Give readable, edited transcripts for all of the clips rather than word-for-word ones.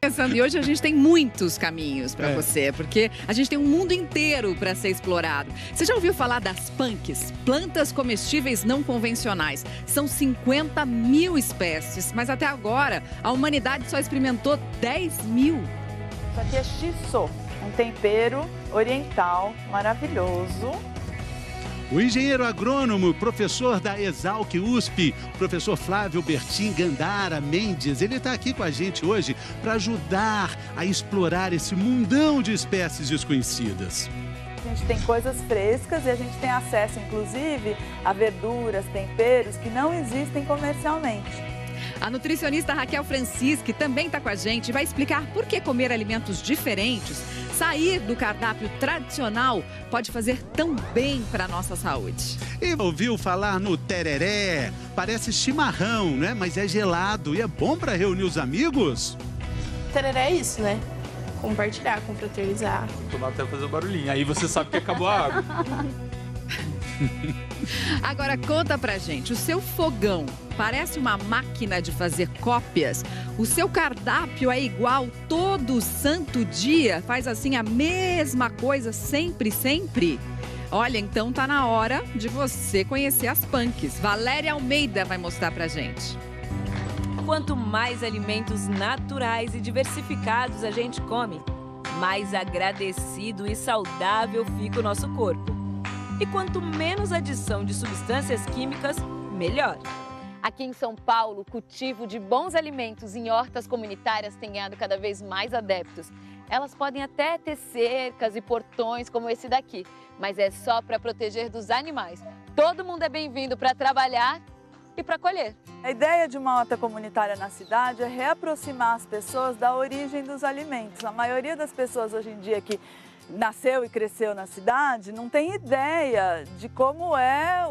E hoje a gente tem muitos caminhos para você, porque a gente tem um mundo inteiro para ser explorado. Você já ouviu falar das punks? Plantas comestíveis não convencionais. São 50 mil espécies, mas até agora a humanidade só experimentou 10 mil. Isso aqui é shiso, um tempero oriental maravilhoso. O engenheiro agrônomo, professor da Exalc USP, professor Flávio Bertin Gandara Mendes, ele está aqui com a gente hoje para ajudar a explorar esse mundão de espécies desconhecidas. A gente tem coisas frescas e a gente tem acesso, inclusive, a verduras, temperos que não existem comercialmente. A nutricionista Raquel Francischi também está com a gente e vai explicar por que comer alimentos diferentes, sair do cardápio tradicional, pode fazer tão bem para a nossa saúde. E ouviu falar no tereré? Parece chimarrão, né? Mas é gelado e é bom para reunir os amigos? Tereré é isso, né? Compartilhar, confraternizar. Tomar até fazer um barulhinho, aí você sabe que acabou a água. Agora conta pra gente, o seu fogão parece uma máquina de fazer cópias? O seu cardápio é igual todo santo dia? Faz assim a mesma coisa sempre, sempre? Olha, então tá na hora de você conhecer as punks. Valéria Almeida vai mostrar pra gente. Quanto mais alimentos naturais e diversificados a gente come, mais agradecido e saudável fica o nosso corpo. E quanto menos adição de substâncias químicas, melhor. Aqui em São Paulo, o cultivo de bons alimentos em hortas comunitárias tem ganhado cada vez mais adeptos. Elas podem até ter cercas e portões como esse daqui, mas é só para proteger dos animais. Todo mundo é bem-vindo para trabalhar e para colher. A ideia de uma horta comunitária na cidade é reaproximar as pessoas da origem dos alimentos. A maioria das pessoas hoje em dia que nasceu e cresceu na cidade não tem ideia de como é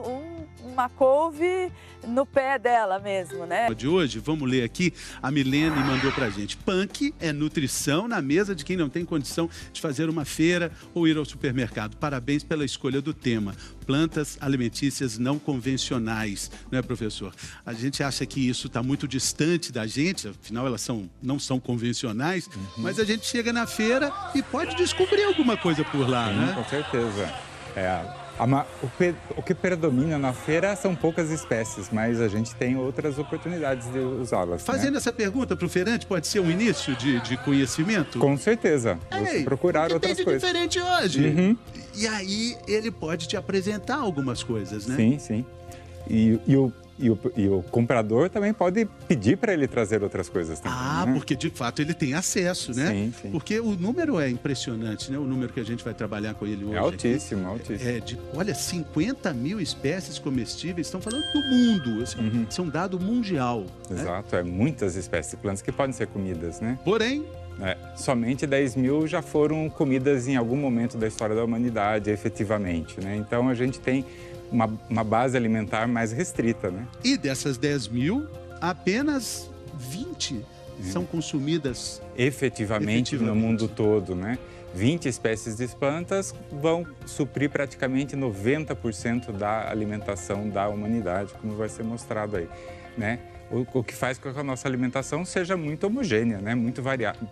uma couve no pé dela mesmo, né? De hoje, vamos ler aqui, a Milene mandou pra gente. Punk é nutrição na mesa de quem não tem condição de fazer uma feira ou ir ao supermercado. Parabéns pela escolha do tema. Plantas alimentícias não convencionais, não é, professor? A gente acha que isso está muito distante da gente, afinal elas não são convencionais, mas a gente chega na feira e pode descobrir alguma coisa por lá, né? Com certeza. O que predomina na feira são poucas espécies, mas a gente tem outras oportunidades de usá-las. Fazendo essa pergunta para o feirante, pode ser um início de conhecimento? Com certeza. Você procurar outras coisas. Tem de diferente hoje. E aí ele pode te apresentar algumas coisas, né? Sim, sim. E o comprador também pode pedir para ele trazer outras coisas também. Né? Porque de fato ele tem acesso, né? Sim, sim. Porque o número é impressionante, né? O número que a gente vai trabalhar com ele hoje. É altíssimo, altíssimo. Olha, 50 mil espécies comestíveis, estão falando do mundo. Assim, isso é um dado mundial. Exato, muitas espécies de plantas que podem ser comidas, né? Porém, somente 10 mil já foram comidas em algum momento da história da humanidade, efetivamente, né? Então a gente tem uma base alimentar mais restrita, né? E dessas 10 mil, apenas 20 são consumidas efetivamente no mundo todo, né? 20 espécies de plantas vão suprir praticamente 90% da alimentação da humanidade, como vai ser mostrado aí, né? O que faz com que a nossa alimentação seja muito homogênea, né? Muito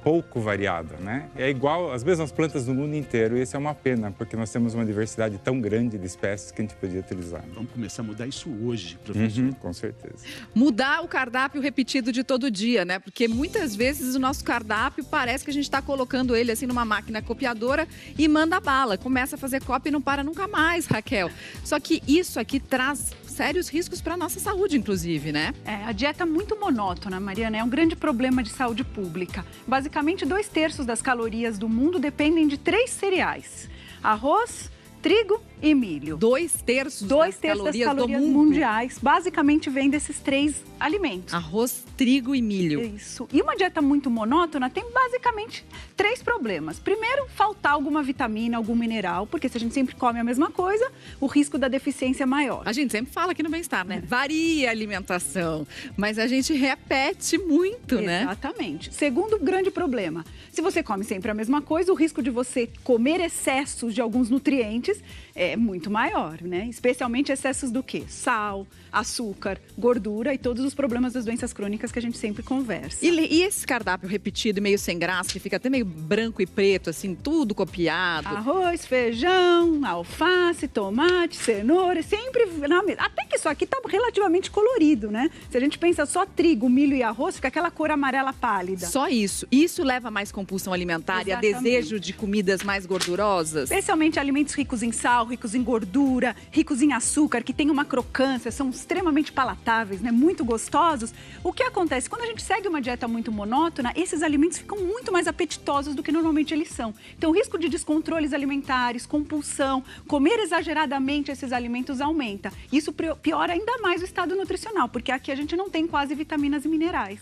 pouco variada, né? É igual às mesmas plantas do mundo inteiro e isso é uma pena, porque nós temos uma diversidade tão grande de espécies que a gente podia utilizar. Vamos começar a mudar isso hoje, professor. Com certeza. Mudar o cardápio repetido de todo dia, né? Porque muitas vezes o nosso cardápio parece que a gente está colocando ele assim numa máquina copiadora e manda bala. Começa a fazer cópia e não para nunca mais, Raquel. Só que isso aqui traz sérios riscos para a nossa saúde, inclusive, né? A dieta muito monótona, Mariana, é um grande problema de saúde pública. Basicamente, 2/3 das calorias do mundo dependem de 3 cereais: arroz, trigo e milho. 2/3 das calorias mundiais basicamente vem desses 3 alimentos. Arroz, trigo e milho. Isso. E uma dieta muito monótona tem basicamente 3 problemas. Primeiro, faltar alguma vitamina, algum mineral, porque se a gente sempre come a mesma coisa, o risco da deficiência é maior. A gente sempre fala aqui no Bem-Estar, né? Varia a alimentação, mas a gente repete muito, né? Exatamente. Segundo grande problema, se você come sempre a mesma coisa, o risco de você comer excessos de alguns nutrientes nutrientes é muito maior, né? Especialmente excessos do quê? Sal, açúcar, gordura e todos os problemas das doenças crônicas que a gente sempre conversa. E esse cardápio repetido e meio sem graça, que fica até meio branco e preto, assim, tudo copiado. Arroz, feijão, alface, tomate, cenoura, sempre... Até que isso aqui tá relativamente colorido, né? Se a gente pensa só trigo, milho e arroz, fica aquela cor amarela pálida. Só isso. Isso leva a mais compulsão alimentar e a desejo de comidas mais gordurosas? Especialmente alimentos ricos em sal, ricos em gordura, ricos em açúcar, que tem uma crocância, são extremamente palatáveis, né? Muito gostosos. O que acontece? Quando a gente segue uma dieta muito monótona, esses alimentos ficam muito mais apetitosos do que normalmente eles são. Então, o risco de descontroles alimentares, compulsão, comer exageradamente esses alimentos aumenta. Isso piora ainda mais o estado nutricional, porque aqui a gente não tem quase vitaminas e minerais.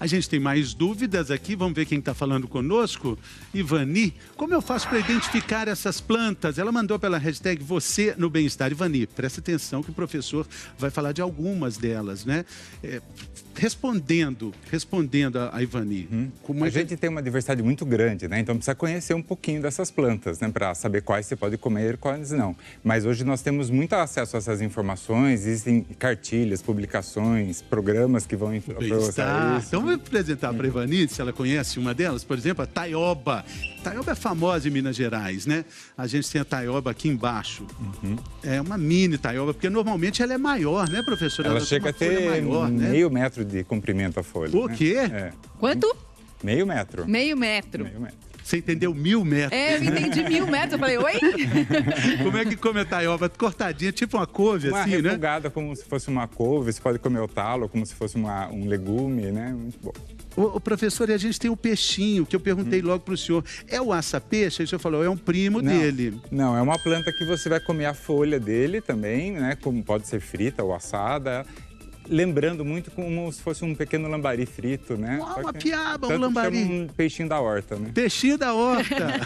A gente tem mais dúvidas aqui, vamos ver quem está falando conosco. Ivani, como eu faço para identificar essas plantas? Ela mandou pela hashtag Você no Bem-Estar. Ivani, presta atenção que o professor vai falar de algumas delas, né? Respondendo a Ivani. A gente tem uma diversidade muito grande, né? Então precisa conhecer um pouquinho dessas plantas, né? Para saber quais você pode comer e quais não. Mas hoje nós temos muito acesso a essas informações, existem cartilhas, publicações, programas que vão Bem-Estar. Então vou apresentar para a Ivani, se ela conhece uma delas, por exemplo, a taioba. Taioba é famosa em Minas Gerais, né? A gente tem a taioba aqui embaixo. É uma mini taioba, porque normalmente ela é maior, né, professora? Ela chega a ter maior, meio metro de comprimento a folha. O quê? Quanto? Meio metro. Meio metro. Você entendeu 1000 metros? Eu entendi 1000 metros. Eu falei, oi? Como é que come a taioba? Cortadinha, tipo uma couve, uma assim, né? Uma refogada como se fosse uma couve. Você pode comer o talo como se fosse um legume, né? Muito bom. O professor, e a gente tem o peixinho, que eu perguntei logo para o senhor. É o aça-peixe? Aí o senhor falou, é um primo dele. Não, é uma planta que você vai comer a folha dele também, né? Como pode ser frita ou assada. Lembrando muito como se fosse um pequeno lambari frito, né? Uma piaba, um lambari. Um peixinho da horta, né? Peixinho da horta.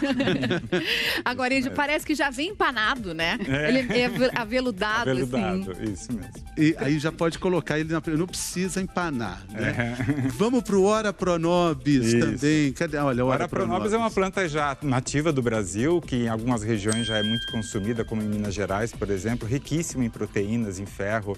Agora, ele parece que já vem empanado, né? Ele é aveludado, aveludado, assim. Isso mesmo. E aí já pode colocar ele não precisa empanar, né? Vamos pro Ora Pronobis também. Cadê? Olha, Ora Pronobis é uma planta já nativa do Brasil, que em algumas regiões já é muito consumida, como em Minas Gerais, por exemplo, riquíssima em proteínas, em ferro.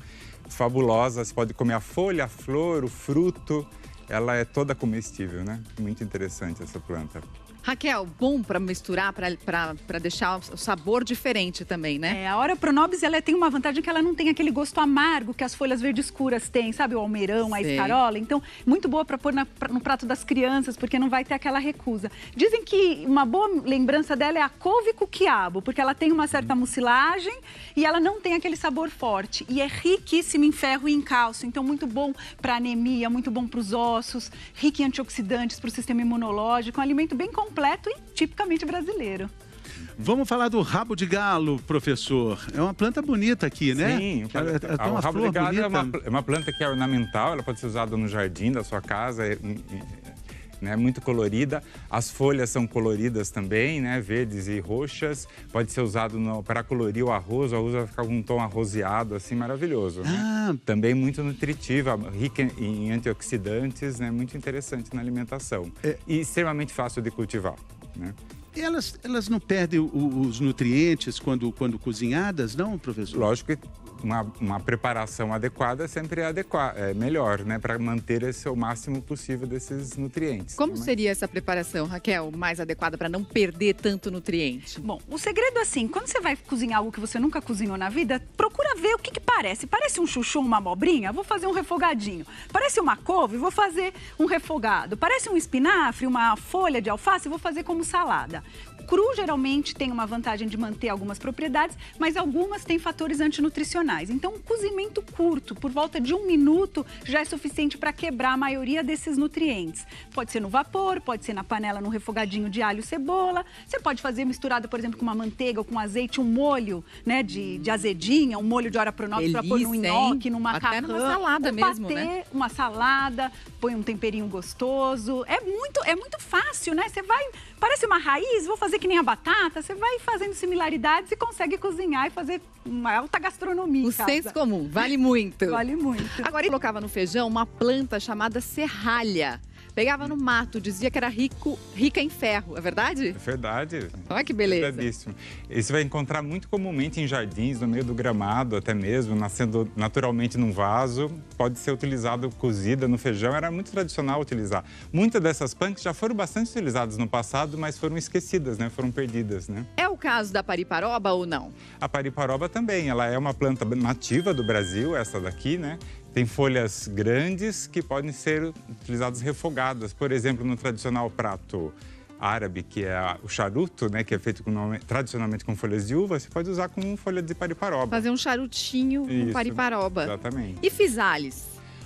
Fabulosa, você pode comer a folha, a flor, o fruto, ela é toda comestível, né? Muito interessante essa planta. Raquel, bom para misturar, para deixar o sabor diferente também, né? A Ora Pronobis, ela tem uma vantagem que ela não tem aquele gosto amargo que as folhas verde escuras têm, sabe? O almeirão, a escarola. Então, muito boa para pôr no prato das crianças, porque não vai ter aquela recusa. Dizem que uma boa lembrança dela é a couve com quiabo, porque ela tem uma certa mucilagem e ela não tem aquele sabor forte. E é riquíssima em ferro e em cálcio, então muito bom para anemia, muito bom para os ossos, rico em antioxidantes para o sistema imunológico, um alimento bem completo e tipicamente brasileiro. Vamos falar do rabo de galo, professor. É uma planta bonita aqui, né? Sim, o rabo de galo é uma planta que é ornamental, ela pode ser usada no jardim da sua casa, né, muito colorida. As folhas são coloridas também, né, verdes e roxas. Pode ser usado para colorir o arroz vai ficar com um tom arrozeado, assim, maravilhoso. Né? Também muito nutritiva, rica em antioxidantes, né, muito interessante na alimentação. E extremamente fácil de cultivar, né? Elas não perdem os nutrientes quando cozinhadas, não, professor? Lógico que uma preparação adequada sempre é melhor, né? Para manter o máximo possível desses nutrientes. Como seria essa preparação, Raquel, mais adequada para não perder tanto nutriente? Bom, o segredo é assim, quando você vai cozinhar algo que você nunca cozinhou na vida, procura ver o que parece. Parece um chuchu, uma abobrinha? Vou fazer um refogadinho. Parece uma couve? Vou fazer um refogado. Parece um espinafre, uma folha de alface? Vou fazer como salada. Cru geralmente tem uma vantagem de manter algumas propriedades, mas algumas têm fatores antinutricionais. Então, um cozimento curto, por volta de 1 minuto, já é suficiente para quebrar a maioria desses nutrientes. Pode ser no vapor, pode ser na panela, num refogadinho de alho e cebola. Você pode fazer misturado, por exemplo, com uma manteiga ou com azeite, um molho, né, de azedinha, um molho de Ora Pronobis para pôr no nhoque, no macarrão. Até numa salada mesmo, patê, né? Uma salada, põe um temperinho gostoso. É muito fácil, né? Você vai... Parece uma raiz, vou fazer que nem a batata. Você vai fazendo similaridades e consegue cozinhar e fazer uma alta gastronomia. O senso comum, vale muito. Vale muito. Agora, eu colocava no feijão uma planta chamada serralha. pegava no mato, dizia que era rica em ferro. É verdade? É verdade. Olha que beleza. Verdadeíssimo. E você vai encontrar muito comumente em jardins, no meio do gramado até mesmo, nascendo naturalmente num vaso. Pode ser utilizado cozida no feijão, era muito tradicional utilizar. Muitas dessas punks já foram bastante utilizadas no passado, mas foram esquecidas, né? Foram perdidas, né? É o caso da pariparoba ou não? A pariparoba também, ela é uma planta nativa do Brasil, essa daqui, né? Tem folhas grandes que podem ser utilizadas refogadas. Por exemplo, no tradicional prato árabe, que é o charuto, né? Que é feito tradicionalmente com folhas de uva, você pode usar com folha de pariparoba. Fazer um charutinho com pariparoba. Exatamente. E physalis?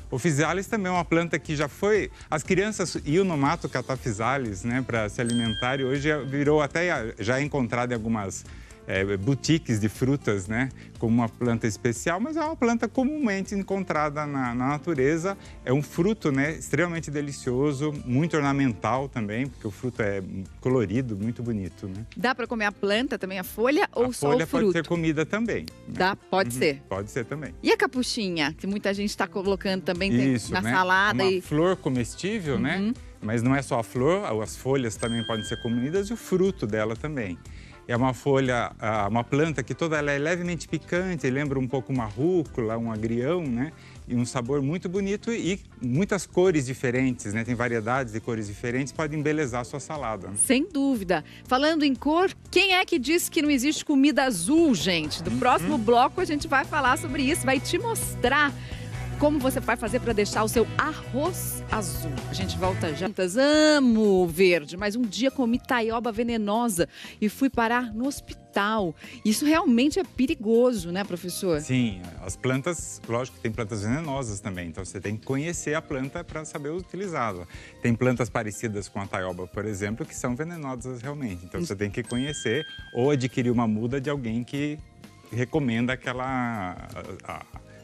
O physalis também é uma planta que já foi... As crianças iam no mato catar physalis, né, para se alimentar, e hoje virou até... Já é encontrado em algumas boutiques de frutas, né, como uma planta especial, mas é uma planta comumente encontrada na natureza. É um fruto, né, extremamente delicioso, muito ornamental também, porque o fruto é colorido, muito bonito, né? Dá para comer a planta também, a folha, ou só o fruto? A folha pode ser comida também. Né? Dá, pode ser? Pode ser também. E a capuchinha, que muita gente está colocando também Isso, na né? salada? Uma flor comestível, né? Mas não é só a flor, as folhas também podem ser comidas e o fruto dela também. É uma folha, uma planta que toda ela é levemente picante, lembra um pouco uma rúcula, um agrião, né? E um sabor muito bonito e muitas cores diferentes, né? Tem variedades de cores diferentes, pode embelezar a sua salada. Né? Sem dúvida. Falando em cor, quem é que disse que não existe comida azul, gente? Do próximo bloco a gente vai falar sobre isso, vai te mostrar como você vai fazer para deixar o seu arroz azul. A gente volta já. Amo verde, mas um dia comi taioba venenosa e fui parar no hospital. Isso realmente é perigoso, né, professor? Sim, as plantas, lógico que tem plantas venenosas também, então você tem que conhecer a planta para saber utilizá-la. Tem plantas parecidas com a taioba, por exemplo, que são venenosas realmente, então você tem que conhecer ou adquirir uma muda de alguém que recomenda aquela...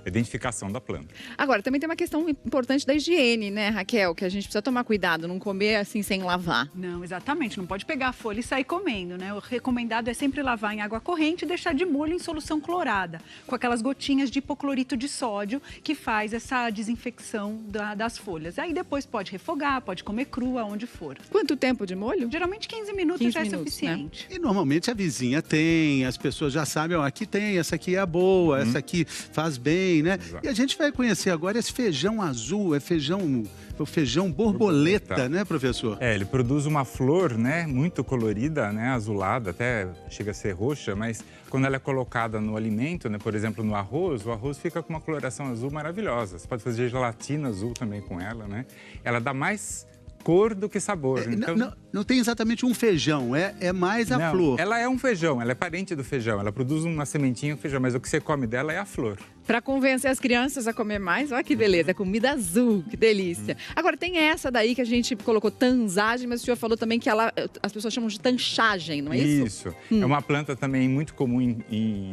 identificação da planta. Agora, também tem uma questão importante da higiene, né, Raquel? Que a gente precisa tomar cuidado, não comer assim sem lavar. Não, exatamente. Não pode pegar a folha e sair comendo, né? O recomendado é sempre lavar em água corrente e deixar de molho em solução clorada, com aquelas gotinhas de hipoclorito de sódio que faz essa desinfecção das folhas. Aí depois pode refogar, pode comer crua, onde for. Quanto tempo de molho? Geralmente 15 minutos já é suficiente. Né? E normalmente a vizinha tem, as pessoas já sabem, ó, aqui tem, essa aqui é a boa, essa aqui faz bem, né? Exato. E a gente vai conhecer agora esse feijão azul, o feijão borboleta, né, professor? Ele produz uma flor, né, muito colorida, né, azulada, até chega a ser roxa, mas quando ela é colocada no alimento, né, por exemplo, no arroz, o arroz fica com uma coloração azul maravilhosa. Você pode fazer gelatina azul também com ela, né? Ela dá mais cor do que sabor. Então... Não tem exatamente um feijão, é mais a flor. Ela é um feijão, ela é parente do feijão, ela produz uma sementinha de feijão, mas o que você come dela é a flor. Para convencer as crianças a comer mais, olha que beleza, comida azul, que delícia. Agora, tem essa daí que a gente colocou tanzagem, mas o senhor falou também que as pessoas chamam de tanchagem, não é isso? Isso. É uma planta também muito comum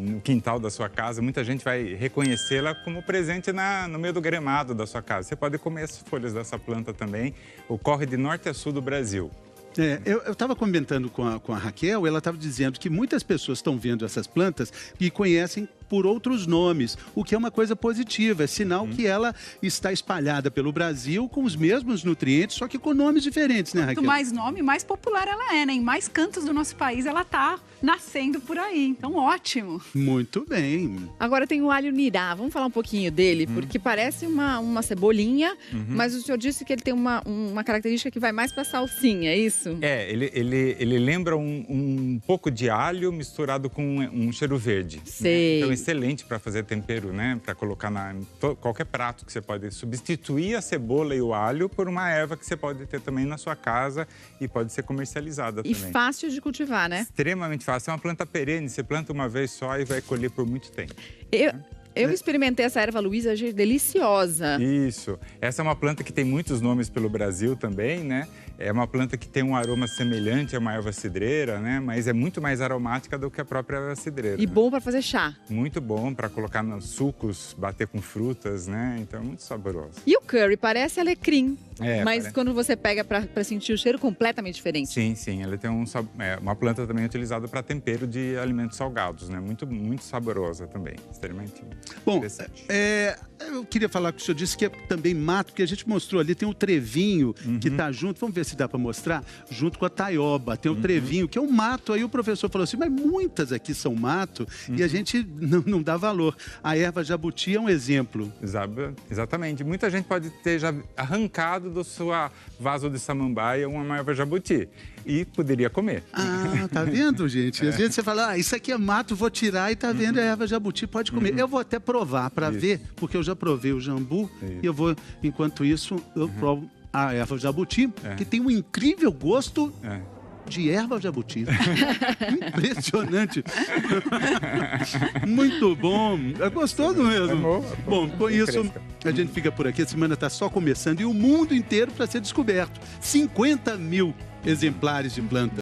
no quintal da sua casa. Muita gente vai reconhecê-la como presente no meio do gramado da sua casa. Você pode comer as folhas dessa planta também. Ocorre de norte a sul do Brasil. Eu estava comentando com a Raquel, ela estava dizendo que muitas pessoas estão vendo essas plantas e conhecem por outros nomes, o que é uma coisa positiva, é sinal que ela está espalhada pelo Brasil com os mesmos nutrientes, só que com nomes diferentes, né, Raquel? Quanto mais nome, mais popular ela é, né? Em mais cantos do nosso país ela está nascendo por aí, então ótimo. Muito bem. Agora tem o alho nirá, vamos falar um pouquinho dele, porque parece uma cebolinha, mas o senhor disse que ele tem uma característica que vai mais para salsinha, é isso? Ele lembra um pouco de alho misturado com um cheiro verde. Sei. Né? Então, excelente para fazer tempero, né? Para colocar qualquer prato que você pode substituir a cebola e o alho por uma erva que você pode ter também na sua casa e pode ser comercializada também. E fácil de cultivar, né? Extremamente fácil. É uma planta perene, você planta uma vez só e vai colher por muito tempo. Eu experimentei essa erva Luísa, achei deliciosa. Isso. Essa é uma planta que tem muitos nomes pelo Brasil também, né? É uma planta que tem um aroma semelhante a uma erva cidreira, né? Mas é muito mais aromática do que a própria erva cidreira. E bom para fazer chá. Muito bom para colocar nos sucos, bater com frutas, né? Então é muito saboroso. E o curry parece alecrim, É, mas parece. quando você pega para sentir o cheiro, completamente diferente. Sim, sim. Ela tem uma planta também utilizada para tempero de alimentos salgados, né? Muito, muito saborosa também. Extremamente Bom, interessante. eu queria falar que o senhor disse que é também mato, porque a gente mostrou ali, tem o trevinho que está junto, vamos ver se dá para mostrar, junto com a taioba, tem o trevinho, que é um mato. Aí o professor falou assim, mas muitas aqui são mato e a gente não dá valor. A erva jabuti é um exemplo. Exatamente. Muita gente pode ter já arrancado do seu vaso de samambaia uma erva jabuti e poderia comer. Ah, tá vendo, gente? Às vezes você fala, isso aqui é mato, vou tirar e tá vendo, é erva jabuti, pode comer. Eu vou até provar para ver, porque eu já provei o jambu e eu vou, enquanto isso, eu provo a erva jabuti, que tem um incrível gosto de erva jabuti. Impressionante. Muito bom. É gostoso mesmo. Bom, com isso, a gente fica por aqui. A semana está só começando e o mundo inteiro para ser descoberto. 50 mil exemplares de planta.